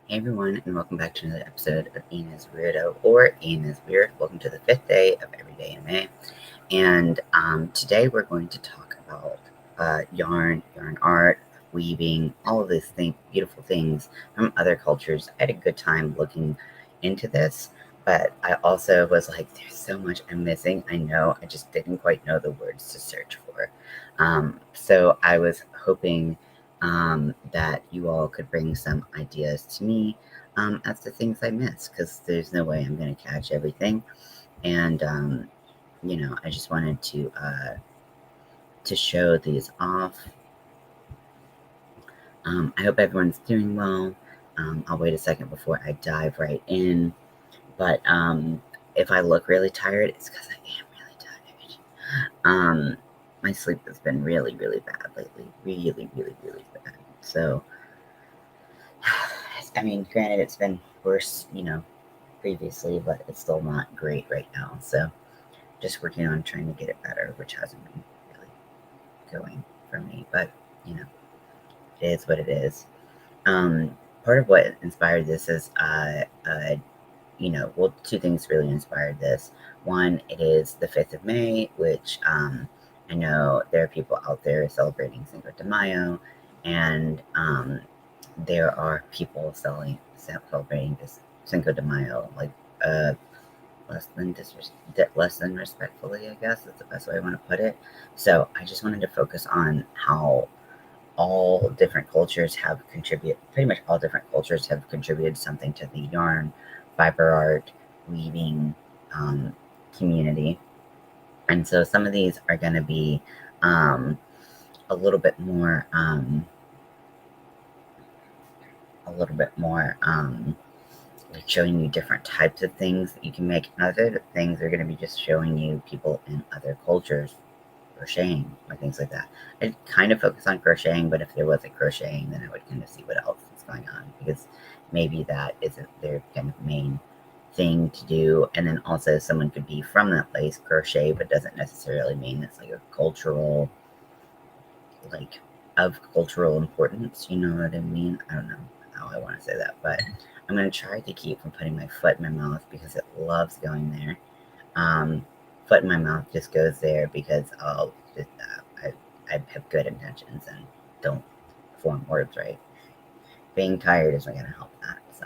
Hey everyone, and welcome back to another episode of Ian.is Weirdo or Ian.is Weird. Welcome to the 5th day of every day in May. And today we're going to talk about yarn art, weaving, all of these beautiful things from other cultures. I had a good time looking into this, but I also was like, there's so much I'm missing. I know, I just didn't quite know the words to search for. So I was hoping that you all could bring some ideas to me as to things I miss, because there's no way I'm going to catch everything. And I just wanted to show these off. I hope everyone's doing well. I'll wait a second before I dive right in. But if I look really tired, it's because I am really tired. My sleep has been really, really bad lately. Really, really, really bad. So, I mean, granted, it's been worse, previously, but it's still not great right now. So, just working on trying to get it better, which hasn't been really going for me. But, it is what it is. Part of what inspired this is, two things really inspired this. One, it is the 5th of May, which I know there are people out there celebrating Cinco de Mayo, and there are people celebrating this Cinco de Mayo, like less than respectfully, I guess that's the best way I want to put it. So I just wanted to focus on how all different cultures have contributed, pretty much all different cultures have contributed something to the yarn, fiber art, weaving community. And so some of these are going to be a little bit more, like showing you different types of things that you can make. And other things are going to be just showing you people in other cultures crocheting or things like that. I'd kind of focus on crocheting, but if there wasn't crocheting, then I would kind of see what else is going on, because maybe that isn't their kind of main thing to do. And then also someone could be from that place, crochet, but doesn't necessarily mean it's like a cultural, like of cultural importance. You know what I mean? I don't know how I want to say that, but I'm going to try to keep from putting my foot in my mouth because it loves going there. Foot in my mouth just goes there because I'll just, I have good intentions and don't form words right. Being tired isn't going to help that. So,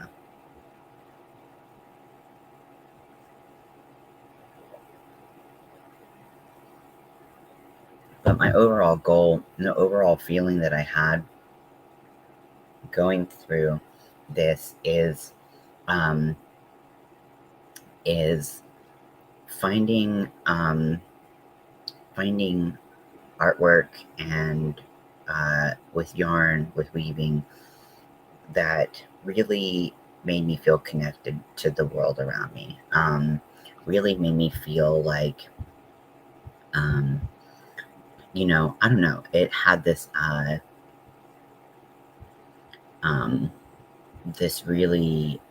but my overall goal, and the overall feeling that I had going through this is finding finding artwork and with yarn, with weaving, that really made me feel connected to the world around me. Really made me feel like, I don't know, it had this this really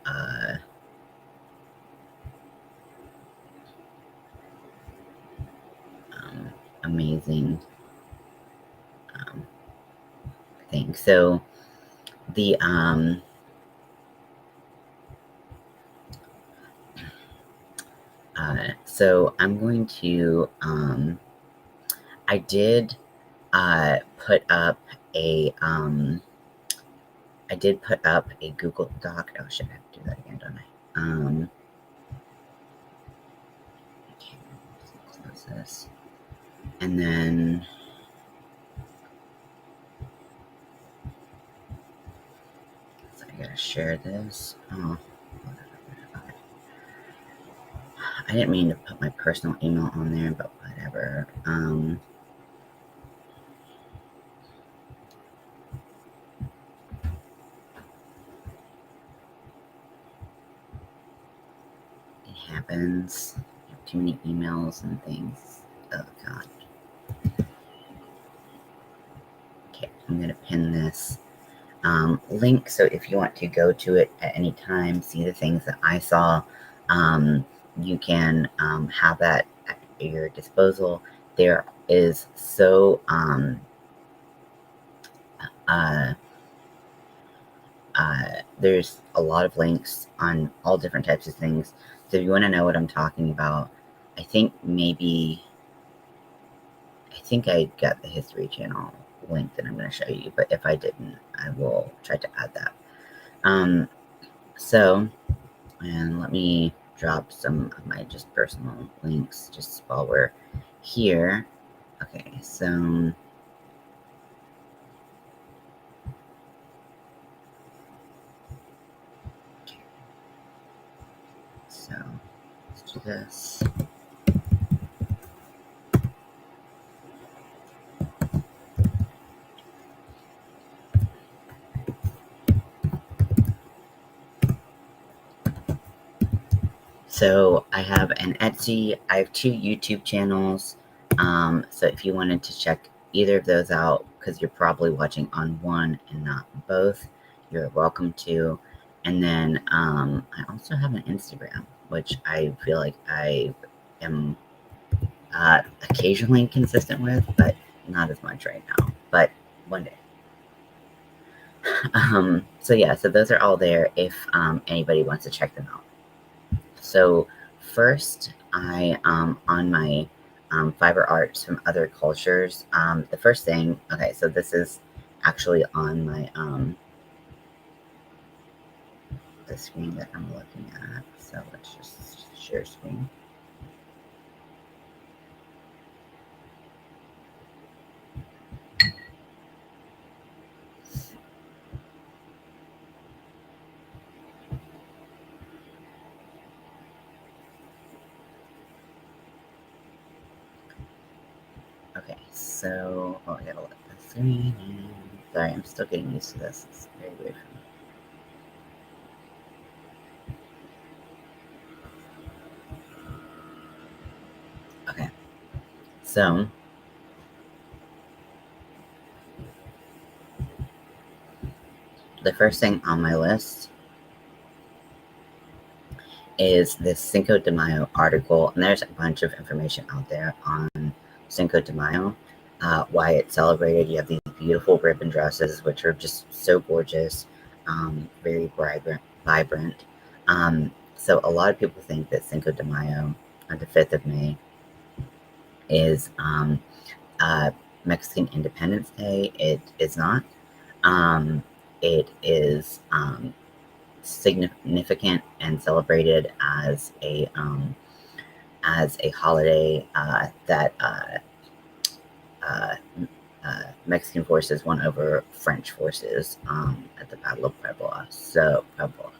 amazing thing. So the so I'm going to I did put up a Google Doc. Oh shit, I have to do that again, don't I? Okay, close this. And then so I gotta share this. Oh, okay. I didn't mean to put my personal email on there, but whatever. It happens. I have too many emails and things. Oh god. Okay, I'm gonna pin this link, so if you want to go to it at any time, see the things that I saw, you can have that at your disposal. There is there's a lot of links on all different types of things. So if you want to know what I'm talking about, I think I got the history channel link that I'm going to show you, but if I didn't, I will try to add that. So, and let me drop some of my just personal links just while we're here. Okay, so let's do this. So I have an Etsy, I have 2 YouTube channels. So if you wanted to check either of those out, because you're probably watching on one and not both, you're welcome to. And then I also have an Instagram, which I feel like I am occasionally consistent with, but not as much right now. But one day. So yeah, so those are all there if anybody wants to check them out. So first, I on my fiber arts from other cultures. The first thing, okay, so this is actually on my the screen that I'm looking at. So let's just share screen. Okay, so I gotta let the screen in. Sorry, I'm still getting used to this. It's very weird for me. Okay, so the first thing on my list is this Cinco de Mayo article, and there's a bunch of information out there on Cinco de Mayo, why it's celebrated. You have these beautiful ribbon dresses, which are just so gorgeous, very vibrant. So a lot of people think that Cinco de Mayo, on the 5th of May, is Mexican Independence Day. It is not. It is significant and celebrated as a holiday that Mexican forces won over French forces at the Battle of Puebla. So Puebla.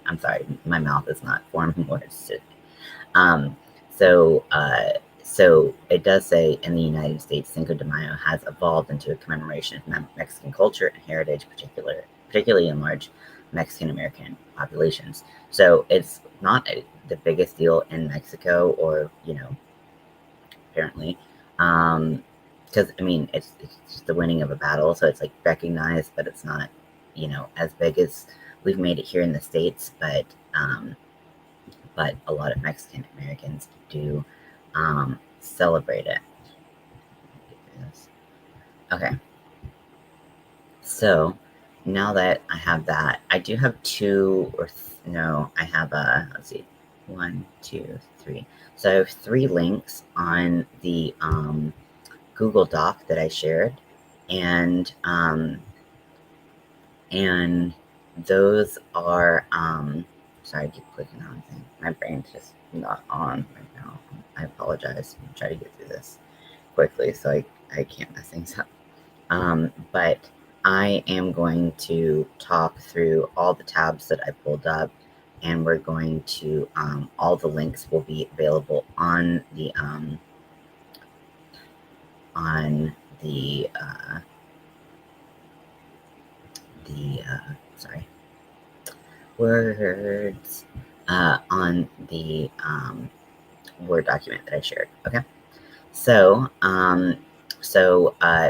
I'm sorry, my mouth is not forming words today. Um, so so it does say in the United States, Cinco de Mayo has evolved into a commemoration of Mexican culture and heritage, particularly in large Mexican American populations. So it's not the biggest deal in Mexico, or apparently, because I mean it's just the winning of a battle, so it's like recognized, but it's not as big as we've made it here in the States, but a lot of Mexican Americans do celebrate it. Okay. So now that I have that, I do have I have let's see, 1, 2, 3. So I have 3 links on the Google Doc that I shared, and those are sorry, I keep clicking on things. My brain's just not on right now. I apologize. I'm trying to get through this quickly so I can't mess things up. But I am going to talk through all the tabs that I pulled up, and we're going to all the links will be available on the sorry, words on the Word document that I shared. Okay, so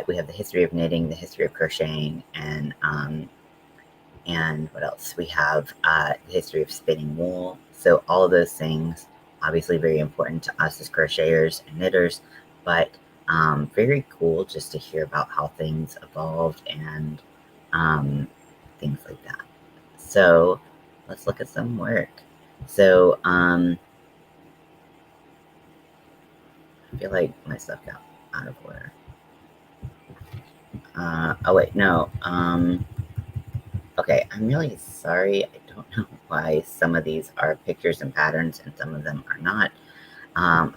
we have the history of knitting, the history of crocheting, and what else? We have the history of spinning wool. So all of those things, obviously very important to us as crocheters and knitters, but very cool just to hear about how things evolved and things like that. So let's look at some work. So I feel like my stuff got out of order. Oh wait, no. Okay, I'm really sorry. I don't know why some of these are pictures and patterns and some of them are not.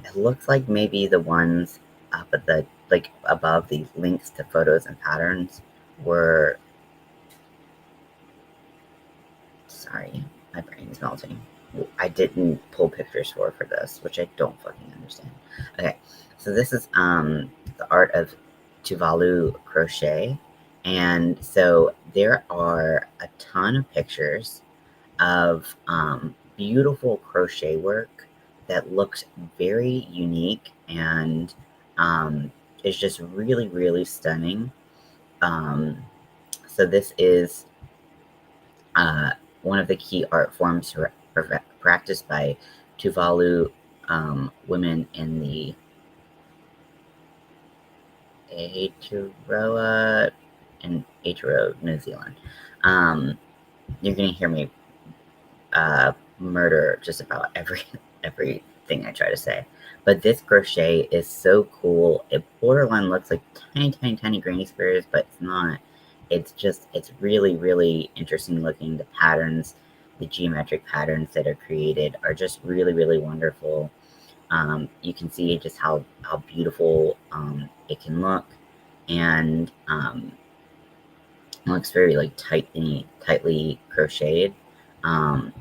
It looks like maybe the ones up at the, like, above the links to photos and patterns were, sorry, my brain's melting. I didn't pull pictures for this, which I don't fucking understand. Okay, so this is the art of Tuvalu crochet. And so there are a ton of pictures of beautiful crochet work that looks very unique and is just really, really stunning. So this is one of the key art forms practiced by Tuvalu women in the Aotearoa in Aotearoa, New Zealand. You're going to hear me murder just about everything I try to say. But this crochet is so cool. It borderline looks like tiny, tiny, tiny granny squares, but it's not. It's really, really interesting looking. The patterns, the geometric patterns that are created are just really, really wonderful. You can see just how beautiful it can look. And it looks very like tightly crocheted.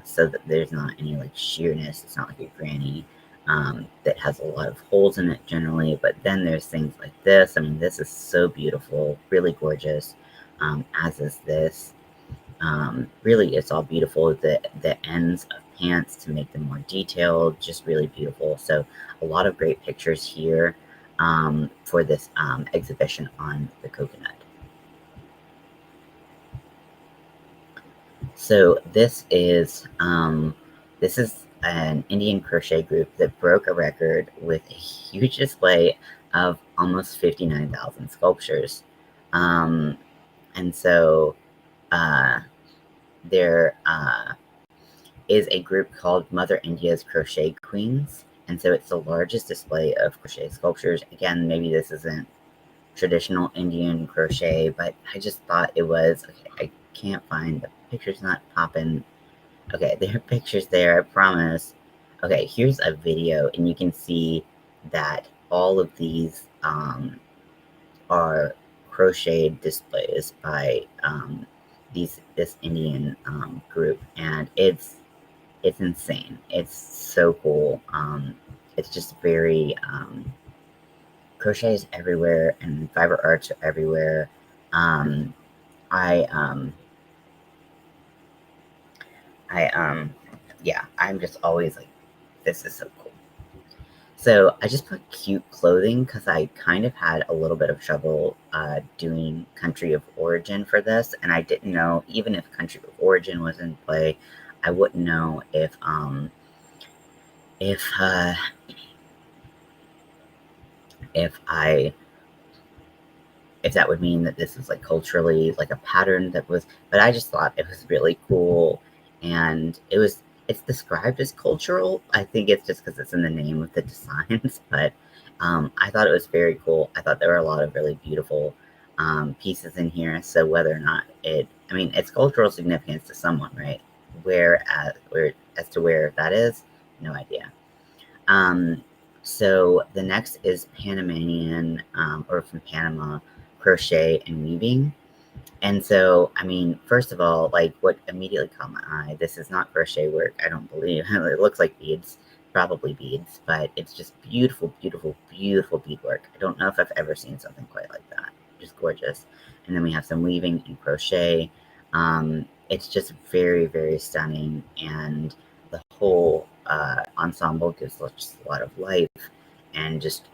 So that there's not any like sheerness. It's not like a granny that has a lot of holes in it generally. But then there's things like this. I mean, this is so beautiful, really gorgeous. As is this. Really, it's all beautiful. The ends of pants to make them more detailed, just really beautiful. So a lot of great pictures here for this exhibition on the coconut. So this is an Indian crochet group that broke a record with a huge display of almost 59,000 sculptures. And so there is a group called Mother India's Crochet Queens. And so it's the largest display of crochet sculptures. Again, maybe this isn't traditional Indian crochet, but I just thought it was. Okay, I can't find the picture's not popping. Okay, there are pictures there, I promise. Okay, here's a video, and you can see that all of these are crocheted displays by this Indian group, and it's insane. It's so cool. It's just very crochet is everywhere, and fiber arts are everywhere. Yeah, I'm just always like, this is so cool. So I just put cute clothing because I kind of had a little bit of trouble doing country of origin for this, and I didn't know, even if country of origin was in play, I wouldn't know if if that would mean that this is like culturally like a pattern that was, but I just thought it was really cool. And it's described as cultural. I think it's just because it's in the name of the designs, but I thought it was very cool. I thought there were a lot of really beautiful pieces in here. So whether or not I mean, it's cultural significance to someone, right? Where as to where that is, no idea. So the next is Panamanian, or from Panama, crochet and weaving. And so, I mean, first of all, like what immediately caught my eye, this is not crochet work, I don't believe. It looks like beads, probably beads, but it's just beautiful, beautiful, beautiful beadwork. I don't know if I've ever seen something quite like that. Just gorgeous. And then we have some weaving and crochet. It's just very, very stunning. And the whole ensemble gives just a lot of life, and just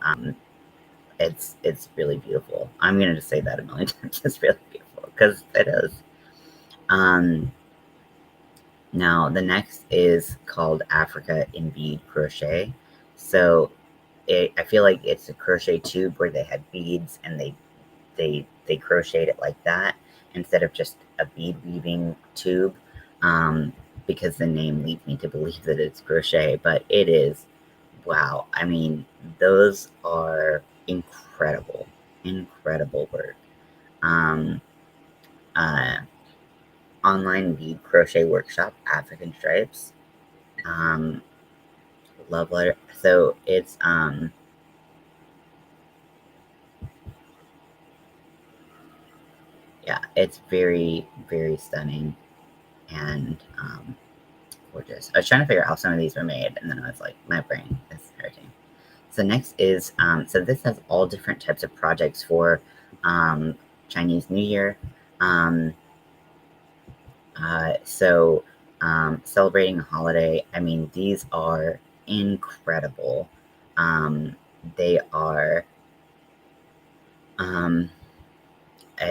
it's really beautiful. I'm gonna just say that a million times. It's really beautiful because it is. Now the next is called Africa in Bead Crochet. So I feel like it's a crochet tube where they had beads and they crocheted it like that. instead of just a bead weaving tube, because the name leads me to believe that it's crochet, but it is. Wow. I mean, those are incredible, incredible work. Um, uh, Online bead crochet workshop, African stripes. Um, Love letter. So it's yeah, it's very, very stunning and gorgeous. I was trying to figure out how some of these were made, and then I was like, my brain is hurting. So next is, so this has all different types of projects for Chinese New Year. Um, so celebrating a holiday, I mean, these are incredible. They are,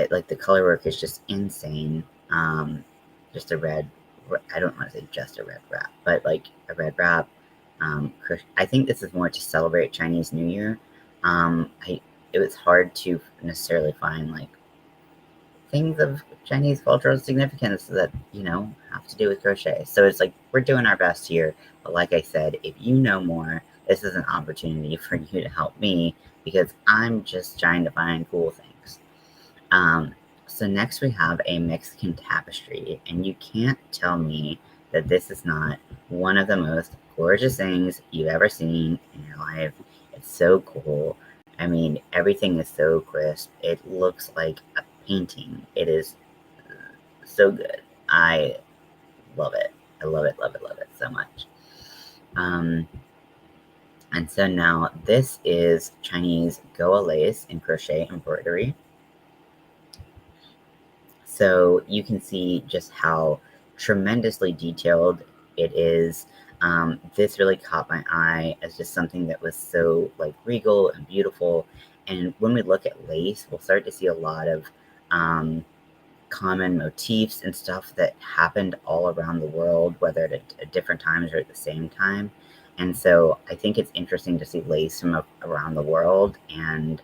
like the color work is just insane. Just a red, I don't want to say just a red wrap, but like a red wrap. I think this is more to celebrate Chinese New Year. It was hard to necessarily find like things of Chinese cultural significance that, have to do with crochet. So it's like we're doing our best here. But like I said, if you know more, this is an opportunity for you to help me because I'm just trying to find cool things. Um, so next we have a Mexican tapestry, and you can't tell me that this is not one of the most gorgeous things you've ever seen in your life. It's so cool. I mean, everything is so crisp. It looks like a painting. It is so good. I love it. I love it, love it, love it so much. And so now this is Chinese Goa lace and crochet embroidery. So you can see just how tremendously detailed it is. This really caught my eye as just something that was so like regal and beautiful. And when we look at lace, we'll start to see a lot of common motifs and stuff that happened all around the world, whether at different times or at the same time. And so I think it's interesting to see lace from around the world and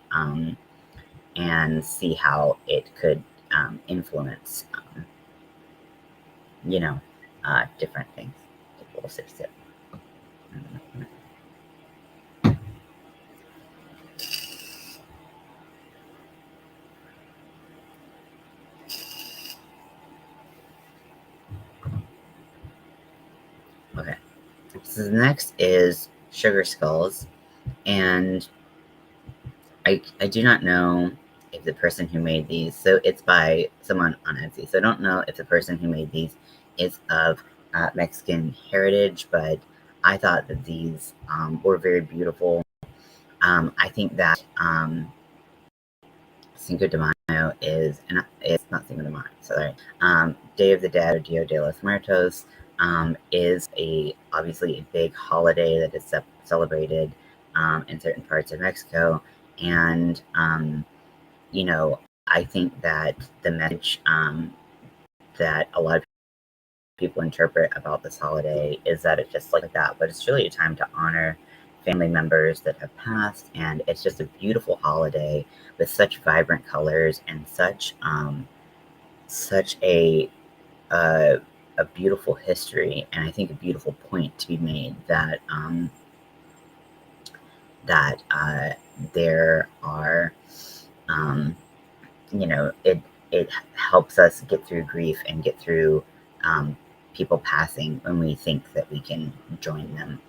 see how it could influence, different things. We'll sit. Okay. So the next is sugar skulls, and I do not know if the person who made these, so it's by someone on Etsy. So I don't know if the person who made these is of Mexican heritage, but I thought that these were very beautiful. I think that Cinco de Mayo is, and it's not Cinco de Mayo, sorry. Day of the Dead or Dia de los Muertos is obviously a big holiday that is celebrated in certain parts of Mexico. And, I think that the message that a lot of people interpret about this holiday is that it's just like that, but it's really a time to honor family members that have passed, and it's just a beautiful holiday with such vibrant colors and such a beautiful history, and I think a beautiful point to be made that there are, um, it helps us get through grief and get through people passing when we think that we can join them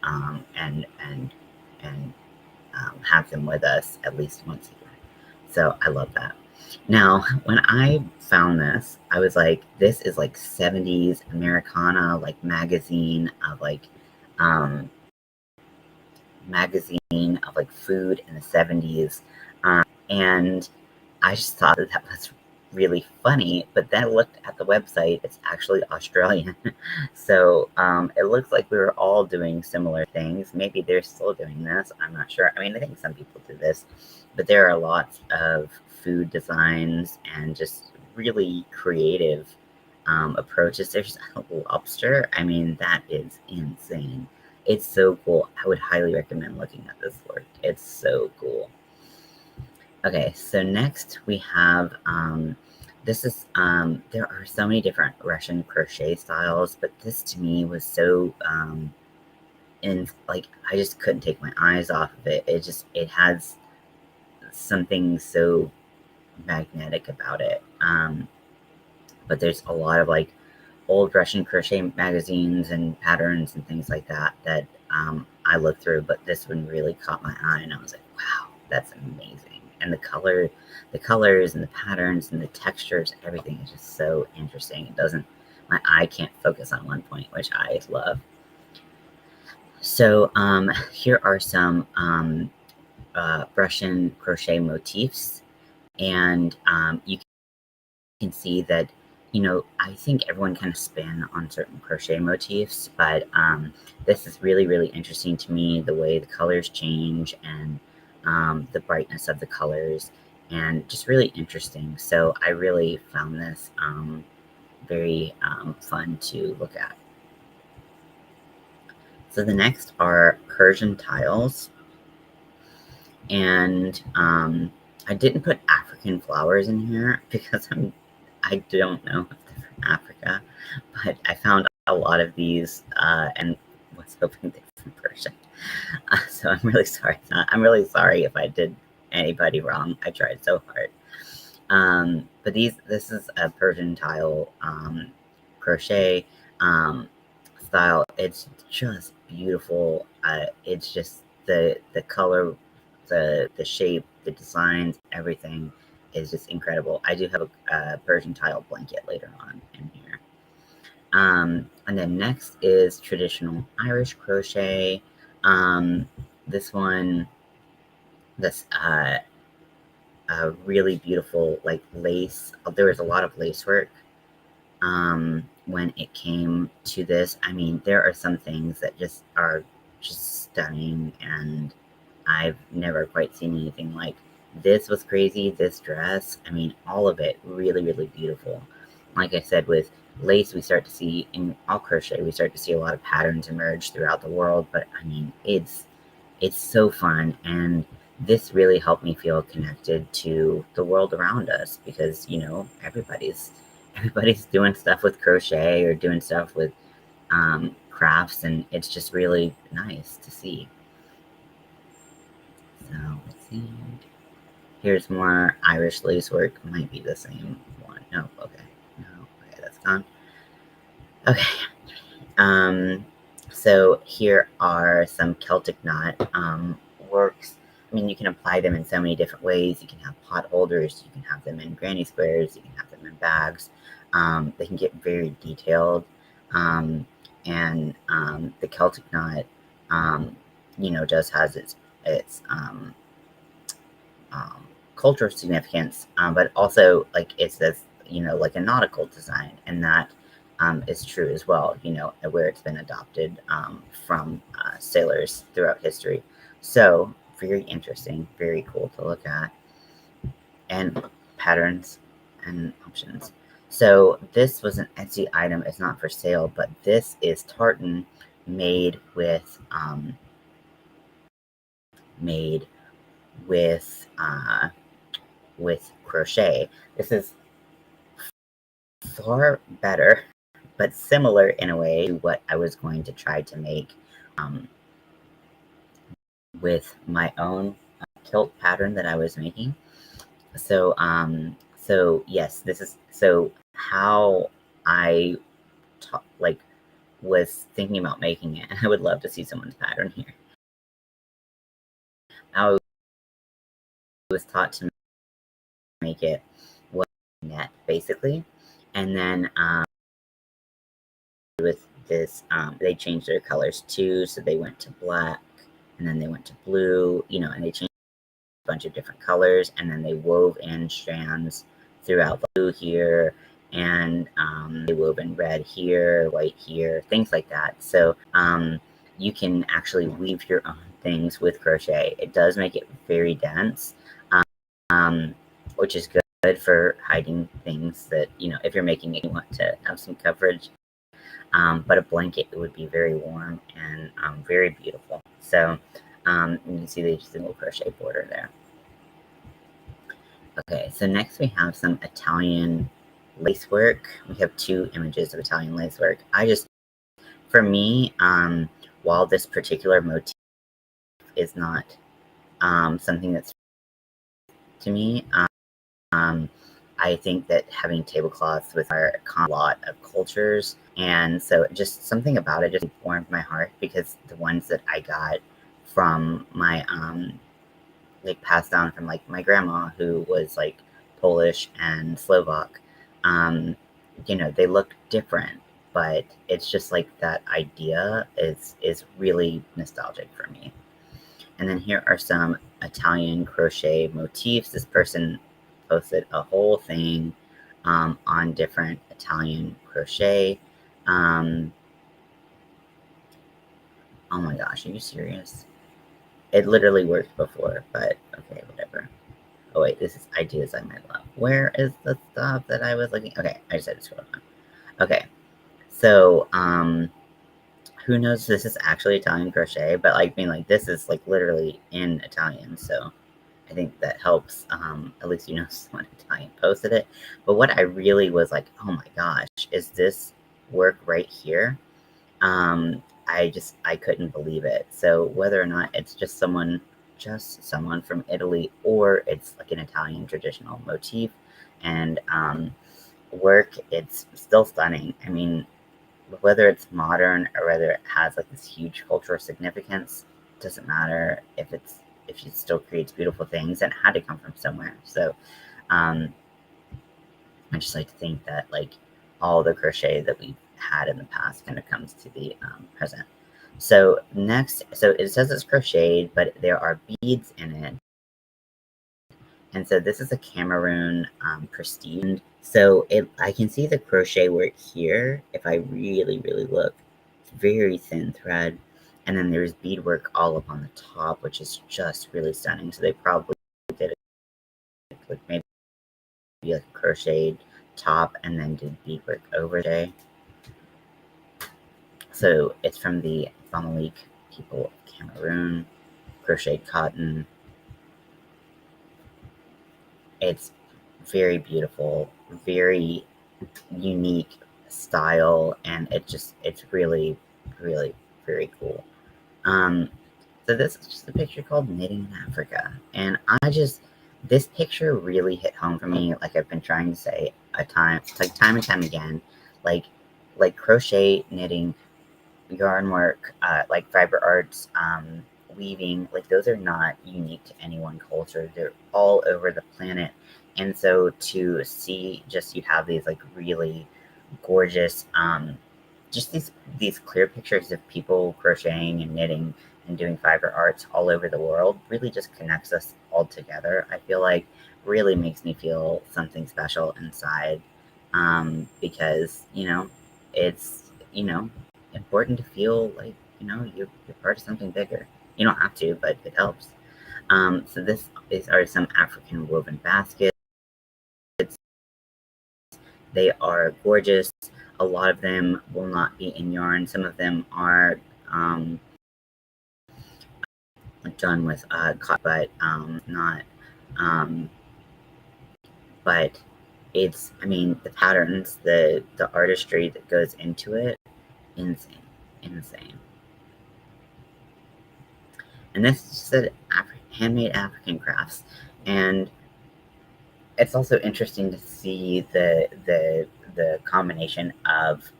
and have them with us at least once a year. So I love that. Now, when I found this, I was like, this is like 70s Americana, like magazine of like food in the 70s. And I just thought that was really funny, but then I looked at the website, it's actually Australian. So it looks like we were all doing similar things. Maybe they're still doing this, I'm not sure. I mean, I think some people do this, but there are lots of food designs and just really creative approaches. There's a lobster. I mean, that is insane. It's so cool. I would highly recommend looking at this work. It's so cool. Okay, so next we have This is, there are so many different Russian crochet styles, but this to me was so, and like, I just couldn't take my eyes off of it. It has something so magnetic about it. But there's a lot of like old Russian crochet magazines and patterns and things like that that I looked through, but this one really caught my eye, and I was like, wow, that's amazing. And the colors and the patterns and the textures, everything is just so interesting. It doesn't, my eye can't focus on one point, which I love. So here are some Russian crochet motifs, and you can see that, you know, I think everyone kind of spin on certain crochet motifs, but this is really, really interesting to me, the way the colors change and the brightness of the colors, and just really interesting. So I really found this very fun to look at. So the next are Persian tiles, and I didn't put African flowers in here because I don't know if they're from Africa, but I found a lot of these and was hoping they're from Persia. So I'm really sorry. I'm really sorry if I did anybody wrong. I tried so hard. But this is a Persian tile crochet style. It's just beautiful. It's just the color, the shape, the designs, everything is just incredible. I do have a Persian tile blanket later on in here. And then next is traditional Irish crochet. This one, this really beautiful like lace. There was a lot of lace work when it came to this. I mean, there are some things that just are just stunning, and I've never quite seen anything like this. Was crazy. This dress, I mean, all of it really, really beautiful. Like I said, with lace, we start to see, in all crochet, we start to see a lot of patterns emerge throughout the world, but I mean, it's so fun, and this really helped me feel connected to the world around us, because, you know, everybody's doing stuff with crochet or doing stuff with crafts, and it's just really nice to see. So let's see. Here's more Irish lace work. Might be the same one. No, okay. No, okay, that's gone. Okay. So here are some Celtic knot works. I mean, you can apply them in so many different ways. You can have pot holders, you can have them in granny squares, you can have them in bags. They can get very detailed. And the Celtic knot, you know, does has its cultural significance, but also like it's this, you know, like a nautical design, and that is true as well, you know, where it's been adopted from sailors throughout history. So very interesting, very cool to look at, and patterns and options. So this was an Etsy item. It's not for sale, but this is tartan made with made with crochet. This is far better, but similar in a way to what I was going to try to make um, with my own kilt pattern that I was making. So, so yes, this is so how I like was thinking about making it. I would love to see someone's pattern here. I was taught to make it was net basically, and then with this, they changed their colors too, so they went to black, and then they went to blue, you know, and they changed a bunch of different colors, and then they wove in strands throughout the blue here, and they wove in red here, white here, things like that. So you can actually weave your own things with crochet. It does make it very dense, which is good for hiding things that, you know, if you're making it, you want to have some coverage. But a blanket, it would be very warm and very beautiful. So you can see the single crochet border there. Okay, so next we have some Italian lace work. We have 2 images of Italian lace work. For me, while this particular motif is not something that's to me, I think that having tablecloths with our a lot of cultures, and so just something about it just warmed my heart because the ones that I got from my like passed down from like my grandma who was like Polish and Slovak, um, they look different, but it's just like that idea is really nostalgic for me. And then here are some Italian crochet motifs. This person posted a whole thing on different Italian crochet. Um, oh my gosh, are you serious? It literally worked before, but okay, whatever. Oh wait, this is ideas I might love. Where is the stuff that I was looking? Okay, I just had to scroll down. Okay, so who knows? This is actually Italian crochet, but like being like this is like literally in Italian, so I think that helps. At least someone Italian posted it. But what I really was like, oh my gosh, is this work right here? I couldn't believe it. So whether or not it's just someone from Italy, or it's like an Italian traditional motif and work, it's still stunning. I mean, whether it's modern or whether it has like this huge cultural significance, doesn't matter if she still creates beautiful things and it had to come from somewhere. So um, I just like to think that like all the crochet that we've had in the past kind of comes to the present. So next, so it says it's crocheted, but there are beads in it. And so this is a Cameroon prestige. So I can see the crochet work here if I really, really look. It's very thin thread. And then there's beadwork all up on the top, which is just really stunning. So they probably did it with maybe a crocheted top and then did beadwork over it. So it's from the Bamalik people of Cameroon, crocheted cotton. It's very beautiful, very unique style, and it's really, really very cool. Um, so this is just a picture called Knitting in Africa, and this picture really hit home for me. Like I've been trying to say time and time again, like crochet, knitting, yarn work, like fiber arts, weaving, like those are not unique to any one culture. They're all over the planet. And so to see just you have these like really gorgeous, just these clear pictures of people crocheting and knitting and doing fiber arts all over the world really just connects us all together. I feel like really makes me feel something special inside, because it's important to feel like you're part of something bigger. You don't have to, but it helps. So are some African woven baskets. They are gorgeous. A lot of them will not be in yarn. Some of them are done with cotton, but not. Um, but I mean, the patterns, the artistry that goes into it, insane, insane. And this is handmade African crafts, and it's also interesting to see the combination of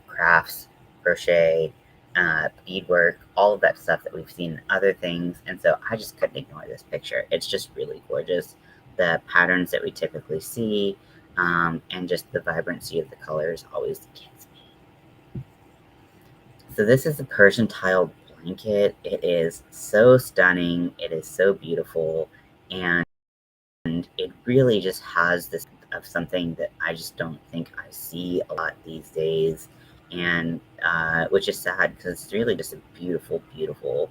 crafts, crochet, beadwork, all of that stuff that we've seen in other things. And so I just couldn't ignore this picture. It's just really gorgeous. The patterns that we typically see, and just the vibrancy of the colors always gets me. So this is a Persian tile blanket. It is so stunning. It is so beautiful. And it really just has this of something that I just don't think I see a lot these days, and which is sad because it's really just a beautiful, beautiful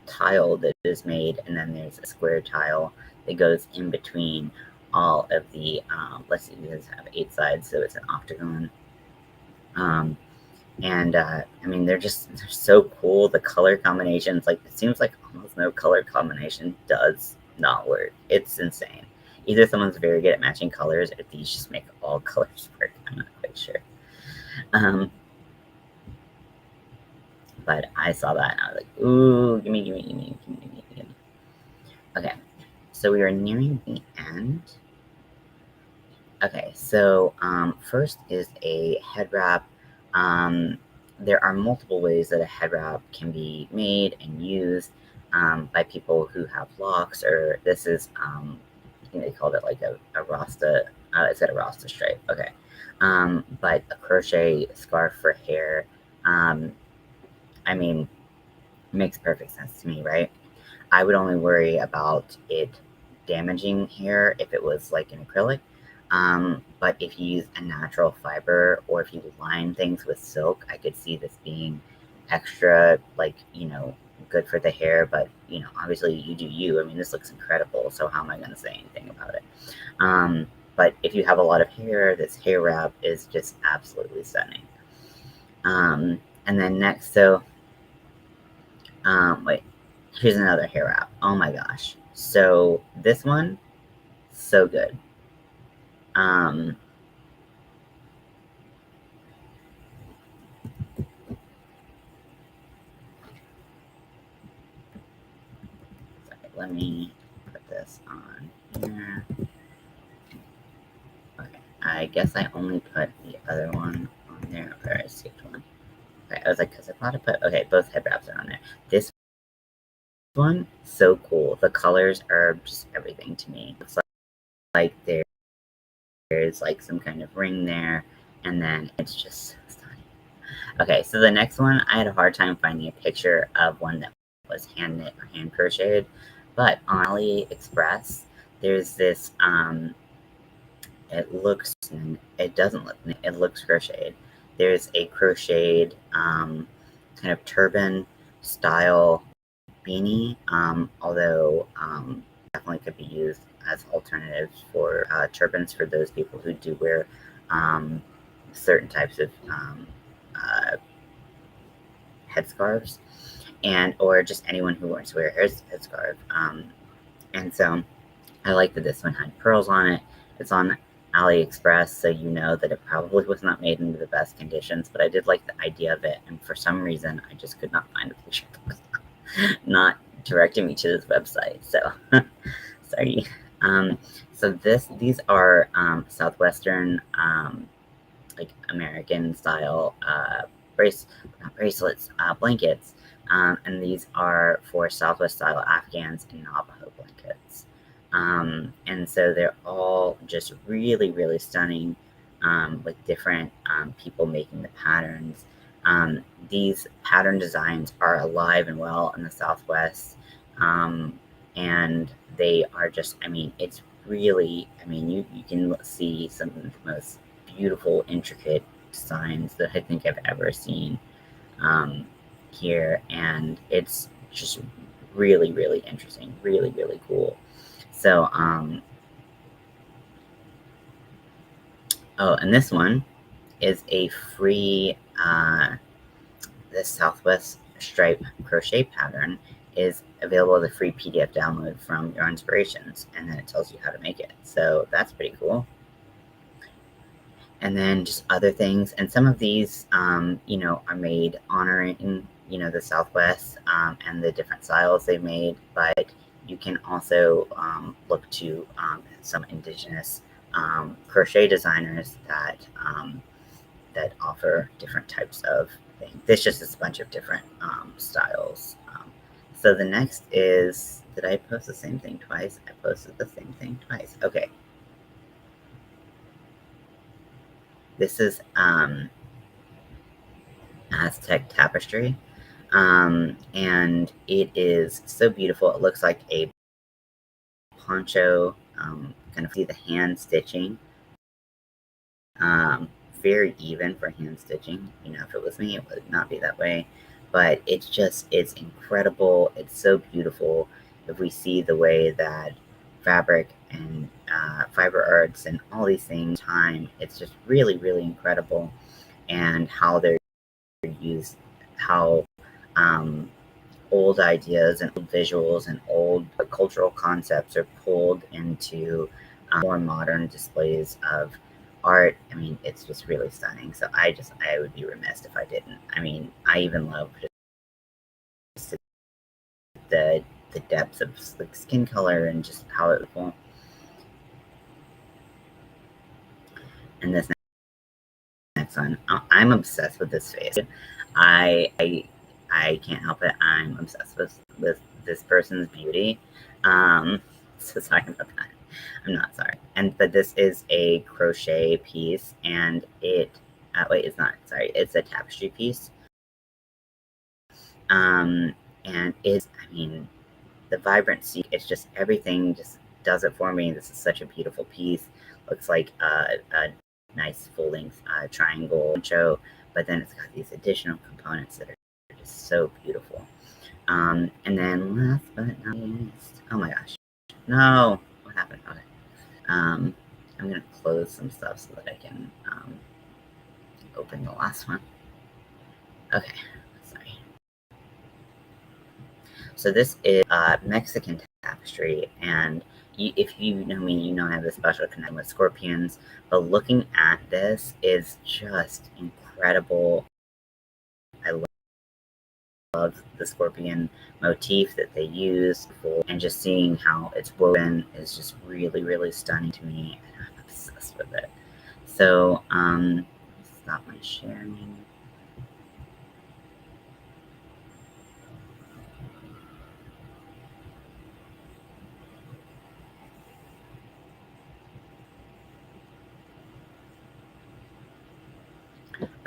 tile that is made, and then there's a square tile that goes in between all of the. Let's see, these have 8 sides, so it's an octagon. Um, And I mean, they're so cool. The color combinations, like, it seems like almost no color combination does not work. It's insane. Either someone's very good at matching colors, or these just make all colors work. I'm not quite sure. Um, but I saw that and I was like, ooh, gimme, gimme, gimme, gimme, gimme, gimme. Okay, so we are nearing the end. Okay, so first is a head wrap. There are multiple ways that a head wrap can be made and used by people who have locks, or this is, I think they called it like a Rasta, it's got a Rasta stripe, okay. But a crochet scarf for hair, I mean, makes perfect sense to me, right? I would only worry about it damaging hair if it was like an acrylic. But if you use a natural fiber, or if you line things with silk, I could see this being extra, like, good for the hair. But, obviously you do you. I mean, this looks incredible. So how am I going to say anything about it? But if you have a lot of hair, this hair wrap is just absolutely stunning. And then next, so, wait, here's another hair wrap. Oh my gosh. So this one, so good. Um, sorry, let me put this on here. Okay, I guess I only put the other one on there. Okay, I skipped one. Okay, I was like, because I thought I put, okay, both head wraps are on there. This one, so cool. The colors are just everything to me. It's like there's like some kind of ring there, and then it's just so stunning. Okay, so the next one, I had a hard time finding a picture of one that was hand knit or hand crocheted, but on AliExpress, there's this, it doesn't look knit, it looks crocheted. There's a crocheted kind of turban style beanie, although definitely could be used as alternatives for turbans for those people who do wear certain types of uh, headscarves, and or just anyone who wants to wear a headscarf. And so I like that this one had pearls on it. It's on AliExpress, so you know that it probably was not made into the best conditions, but I did like the idea of it, and for some reason, I just could not find a picture that was not directing me to this website, so sorry. So these are Southwestern, like American style not bracelets, blankets, and these are for Southwest style Afghans and Navajo blankets. And so they're all just really, really stunning, with different people making the patterns. These pattern designs are alive and well in the Southwest, and they are just, I mean, it's really, I mean, you can see some of the most beautiful, intricate designs that I think I've ever seen here, and it's just really, really interesting, really, really cool. So, oh, and this one is a free, the Southwest Stripe crochet pattern is available as a free PDF download from your inspirations, and then it tells you how to make it. So that's pretty cool. And then just other things, and some of these, are made honoring, the Southwest, and the different styles they made, but you can also look to some indigenous crochet designers that offer different types of things. This just is a bunch of different styles. So the next is, did I post the same thing twice? I posted the same thing twice. Okay. This is Aztec tapestry, and it is so beautiful. It looks like a poncho, kind of see the hand stitching, very even for hand stitching. If it was me, it would not be that way, but it's incredible. It's so beautiful. If we see the way that fabric and fiber arts and all these things, it's just really, really incredible, and how they're use how old ideas and old visuals and old cultural concepts are pulled into more modern displays of art. I mean, it's just really stunning. So I would be remiss if I didn't. I mean, I even love just the depths of like skin color and just how it will. And this next one, I'm obsessed with this face. I I, I can't help it. I'm obsessed with this person's beauty. So sorry about that. I'm not sorry. But this is a crochet piece, and it wait, it's not. Sorry, it's a tapestry piece. And it's, I mean, the vibrancy. It's just everything just does it for me. This is such a beautiful piece. Looks like a nice full length triangle show, but then it's got these additional components that are just so beautiful. And then last but not least, oh my gosh, no, what happened? Okay. I'm gonna close some stuff so that I can open the last one. Okay, sorry. So this is Mexican tapestry, and if you know me, you know I have a special connection with scorpions, but looking at this is just incredible. I love the scorpion motif that they use, and just seeing how it's woven is just really, really stunning to me, and I'm obsessed with it. So, stop my sharing.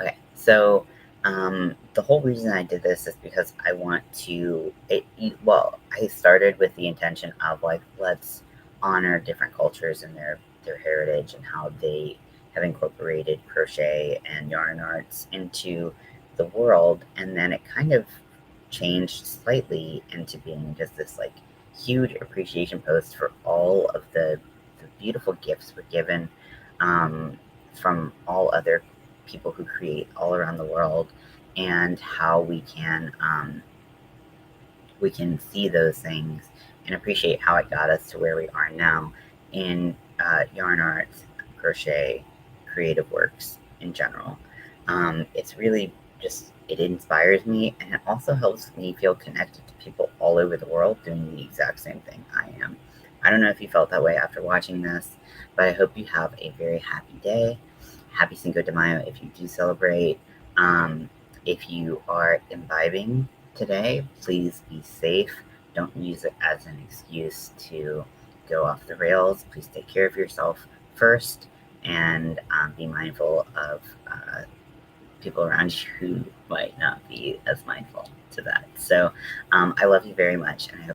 Okay, so the whole reason I did this is because I want to. Well, I started with the intention of like, let's honor different cultures and their heritage and how they have incorporated crochet and yarn arts into the world, and then it kind of changed slightly into being just this like huge appreciation post for all of the beautiful gifts we're given from all other people who create all around the world, and how we can see those things and appreciate how it got us to where we are now in yarn arts, crochet, creative works in general. It's really just, it inspires me, and it also helps me feel connected to people all over the world doing the exact same thing I am. I don't know if you felt that way after watching this, but I hope you have a very happy day. Happy Cinco de Mayo if you do celebrate. If you are imbibing today, please be safe. Don't use it as an excuse to go off the rails. Please take care of yourself first, and be mindful of people around you who might not be as mindful to that. So I love you very much, and I hope